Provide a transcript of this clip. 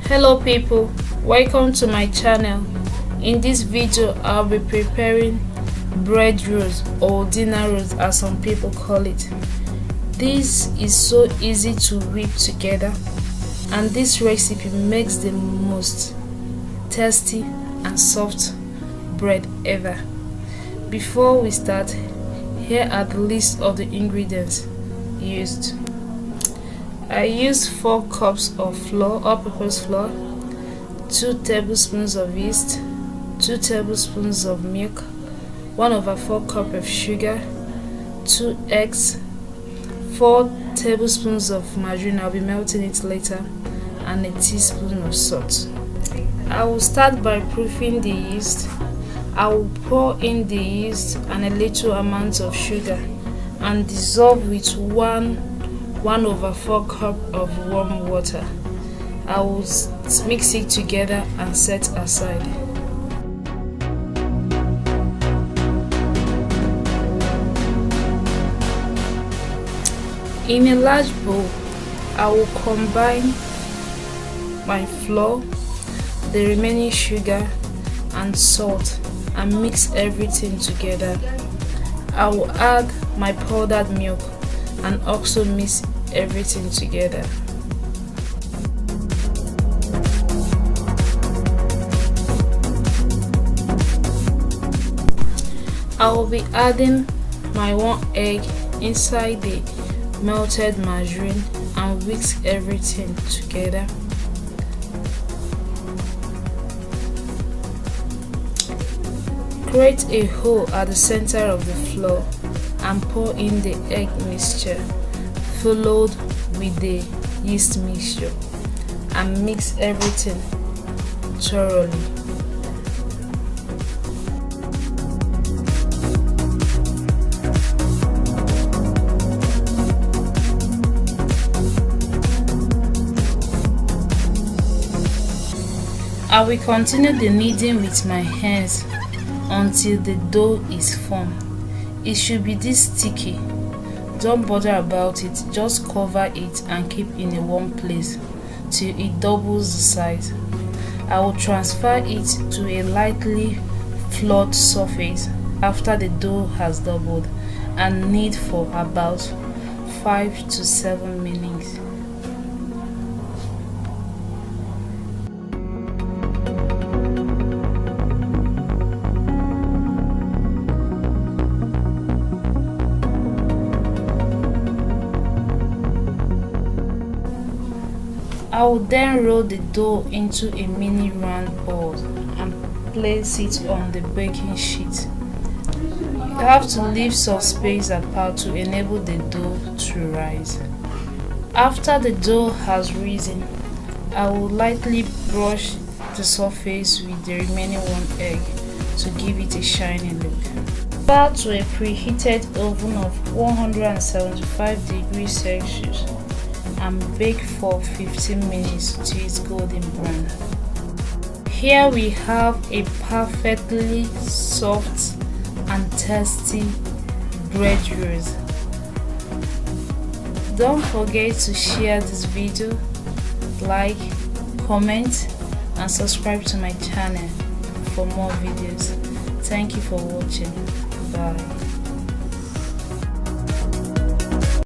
Hello people, welcome to my channel. In this video I'll be preparing bread rolls or dinner rolls as some people call it. This is so easy to whip together and this recipe makes the most tasty and soft bread ever. Before we start, here are the list of the ingredients used. I used 4 cups of flour, all-purpose flour, 2 tablespoons of yeast, 2 tablespoons of milk, 1/4 cup of sugar, 2 eggs, 4 tablespoons of margarine, I'll be melting it later, and a teaspoon of salt. I will start by proofing the yeast. I will pour in the yeast and a little amount of sugar and dissolve with 1/4 cup of warm water. I will mix it together and set aside. In a large bowl, I will combine my flour, the remaining sugar and salt and mix everything together. I will add my powdered milk and also mix everything together. I will be adding my 1 egg inside the melted margarine and whisk everything together. Create a hole at the center of the flour and pour in the egg mixture followed with the yeast mixture and mix everything thoroughly. I will continue the kneading with my hands until the dough is firm. It should be this sticky. Don't bother about it, just cover it and keep in a warm place till it doubles the size. I will transfer it to a lightly floured surface after the dough has doubled and knead for about 5 to 7 minutes. I will then roll the dough into a mini round ball and place it on the baking sheet. You have to leave some space apart to enable the dough to rise. After the dough has risen, I will lightly brush the surface with the remaining 1 egg to give it a shiny look. Add to a preheated oven of 175 degrees Celsius and bake for 15 minutes to its golden brown. Here we have a perfectly soft and tasty bread rolls. Don't forget to share this video, like, comment and subscribe to my channel for more videos. Thank you for watching. Bye.